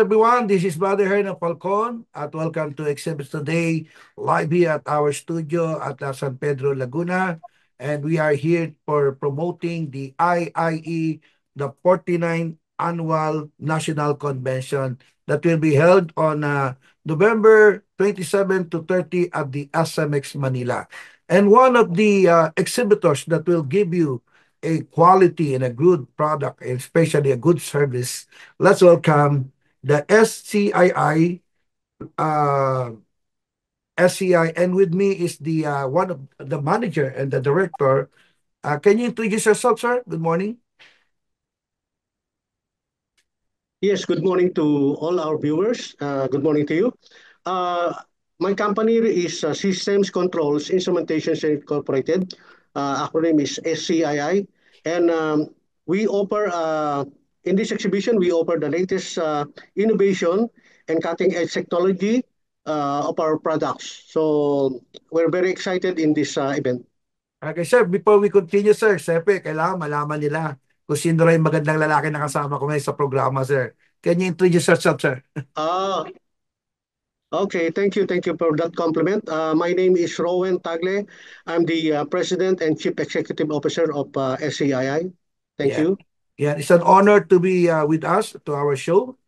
everyone. This is Brother Hernan Falcon at welcome to Exhibits Today live here at our studio at San Pedro, Laguna. And we are here for promoting the IIE, the 49th Annual National Convention that will be held on November 27 to 30 at the SMX Manila. And one of the exhibitors that will give you a quality and a good product, and especially a good service. Let's welcome the SCII, SCI, and with me is the one of the manager and the director. Can you introduce yourself, sir? Good morning. Yes, good morning to all our viewers. Good morning to you. My company is Systems Controls Instrumentations Incorporated. Acronym is SCII. And we offer, in this exhibition, we offer the latest innovation and cutting-edge technology of our products. So we're very excited in this event. Okay, sir, before we continue, sir, siyempre, kailangan malaman nila kung sino rin yung magandang lalaki na kasama ko ngayon sa programa, sir. Can you introduce yourself, sir? Ah, Okay, thank you. Thank you for that compliment. My name is Rowan Tagle. I'm the President and Chief Executive Officer of SCII. Thank Yeah. you. Yeah, it's an honor to be with us to our show.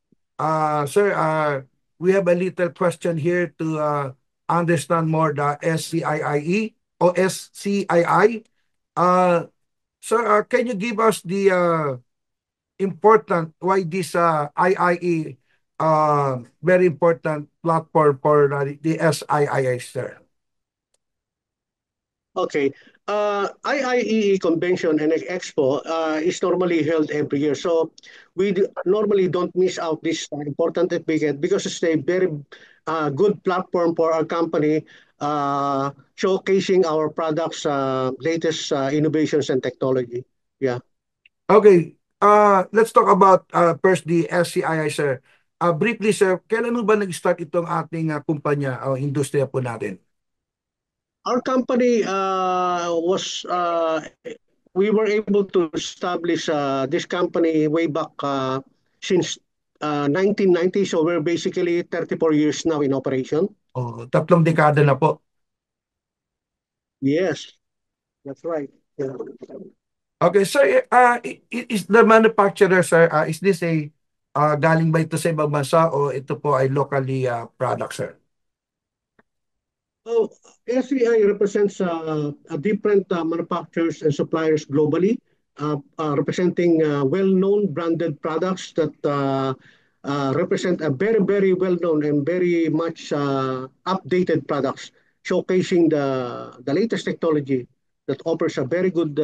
Sir, we have a little question here to understand more the SCIIE or SCII. Sir, can you give us the important why this IIE very important platform for the SIII, sir? Okay. IIEE Convention and Expo is normally held every year. So normally don't miss out this important event because it's a very good platform for our company showcasing our products, latest innovations and technology. Yeah. Okay, let's talk about first the SCII, sir. Briefly, sir, kailan mo ba nag-start itong ating kumpanya o industriya po natin? Our company we were able to establish this company way back since 1990. So we're basically 34 years now in operation. Oh, 3 dekada na po. Yes, that's right. Yeah. Okay, sir, is the manufacturer, sir, is this a galing ba ito sa ibang bansa o ito po ay locally product, sir? So SCI represents different manufacturers and suppliers globally, representing well-known branded products that represent a very, very well-known and very much updated products, showcasing the latest technology that offers a very good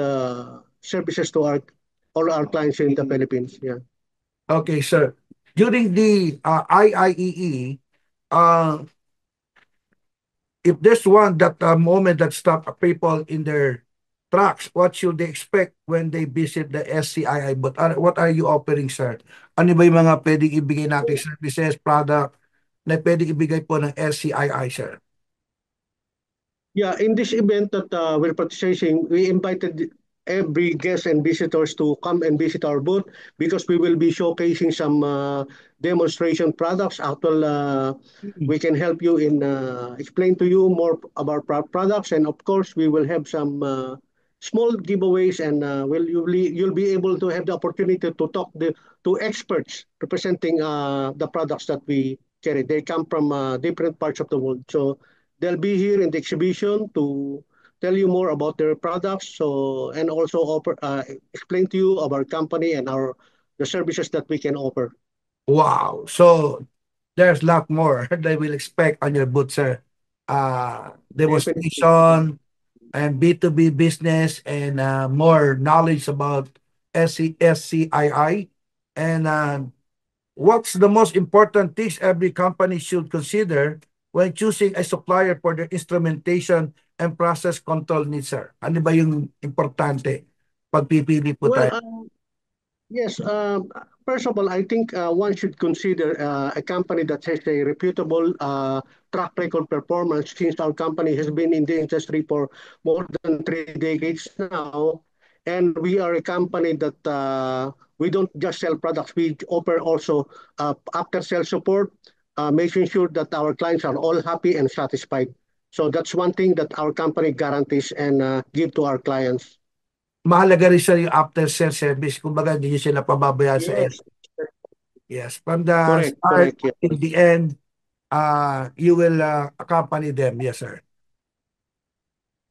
services to all our clients in the Philippines. Yeah. Okay, sir. During the IIEE, uh, if there's one that moment that stop people in their tracks, what should they expect when they visit the SCII? But what are you offering, sir? Ano ba yung mga pwedeng ibigay natin services, product na pwedeng ibigay po ng SCII, sir? Yeah, in this event that we're participating, we invited every guest and visitors to come and visit our booth because we will be showcasing some demonstration products. Actual, we can help you in explain to you more about our products, and of course, we will have some small giveaways, and you'll be able to have the opportunity to talk to experts representing the products that we carry. They come from different parts of the world, so they'll be here in the exhibition to tell you more about their products, so and also explain to you about our company and the services that we can offer. Wow. So there's a lot more they will expect on your booth, sir. Definitely. Demonstration and B2B business and more knowledge about SCII. And what's the most important things every company should consider when choosing a supplier for their instrumentation and process control needs, sir? Ano ba yung importante pag pipili po Well, tayo? yes. First of all, I think one should consider a company that has a reputable track record performance since our company has been in the industry for more than 3 decades now. And we are a company that we don't just sell products, we offer also after-sale support, making sure that our clients are all happy and satisfied. So that's one thing that our company guarantees and give to our clients. Mahalaga rin sir yung after sales service. Kumbaga, hindi nyo sila pababayaan sa end. Yes, Yes. From the correct, start correct. Yeah. till the end, you will accompany them. Yes, sir.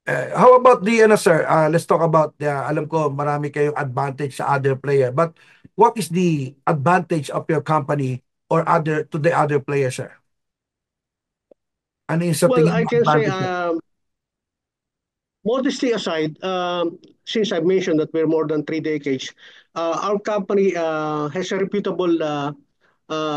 How about the, sir, let's talk about, alam ko marami kayong advantage sa other player, but what is the advantage of your company or to the other players, sir? Ano yung sa Well, tingin I mo can say, advantage niya? modesty aside, since I've mentioned that we're more than 3 decades, our company has a reputable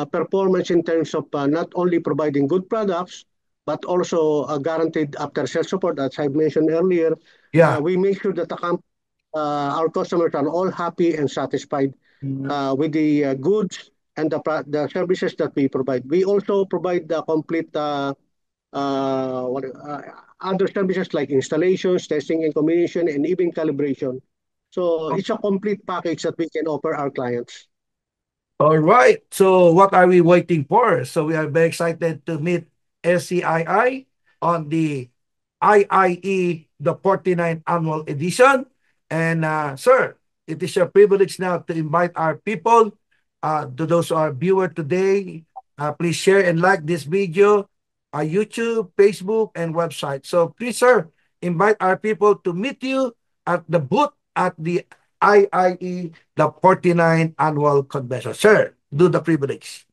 performance in terms of not only providing good products, but also guaranteed after-sales support. As I mentioned earlier, Yeah. we make sure that our customers are all happy and satisfied with the goods and the services that we provide. We also provide the complete other services like installations, testing and commission, and even calibration. So it's a complete package that we can offer our clients. All right. So what are we waiting for? So we are very excited to meet SCII on the IIE, the 49th annual edition. And sir, it is a privilege now to invite our people, to those who are viewer today. Please share and like this video, YouTube, Facebook, and website. So please, sir, invite our people to meet you at the booth at the IIE, the 49th annual convention. Sir, do the privilege.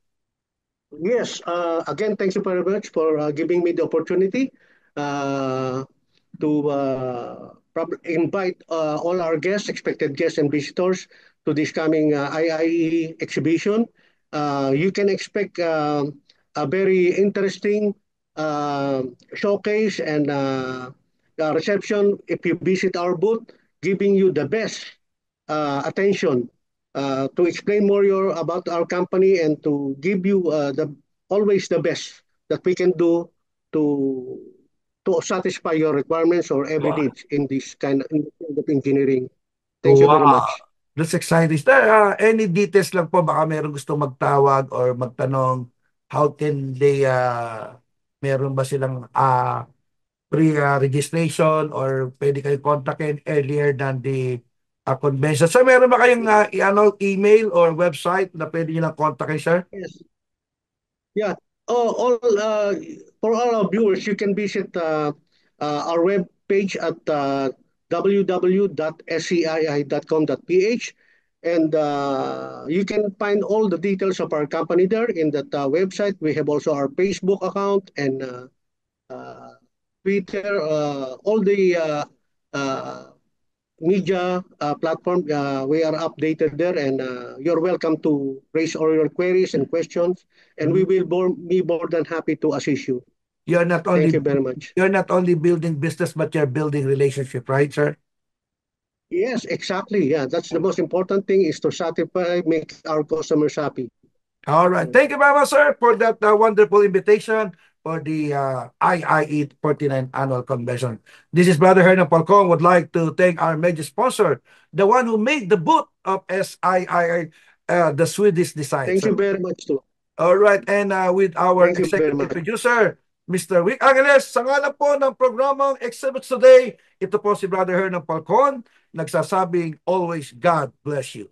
Yes, again, thank you very much for giving me the opportunity to invite all our guests, expected guests and visitors to this coming IIE exhibition. You can expect a very interesting showcase and reception if you visit our booth, giving you the best attention to explain more about our company and to give you always the best that we can do to satisfy your requirements or every Wow. needs in this kind of engineering. Thank you very Wow. much. That's exciting. Is there any details lang po? Baka meron gusto magtawag or magtanong. How can they, meron ba silang pre-registration or pwede kayo kontakin earlier than the convention? So meron ba kayong email or website na pwede nyo lang kontakin, sir? Yes. Yeah. For all our viewers, you can visit our web page at www.scii.com.ph, and you can find all the details of our company there in that website. We have also our Facebook account and Twitter, all the media platform. We are updated there, and you're welcome to raise all your queries and questions, and we will be more than happy to assist you. You're not Thank only you very much. you're not only building business, but you're building relationship, right, sir? Yes, exactly. Yeah, that's the most important thing is to satisfy, make our customers happy. All right. Thank you very much, sir, for that wonderful invitation for the IIE 49th Annual Convention. This is Brother Hernan Falcon. Would like to thank our major sponsor, the one who made the booth of SII, the Swedish design. Thank you very much, too. All right. And with our Thank you very executive much. producer, Mr. Rick Angeles, sa ngalan po ng programang Exhibits Today, ito po si Brother Hernan Falcon, nagsasabing always God bless you.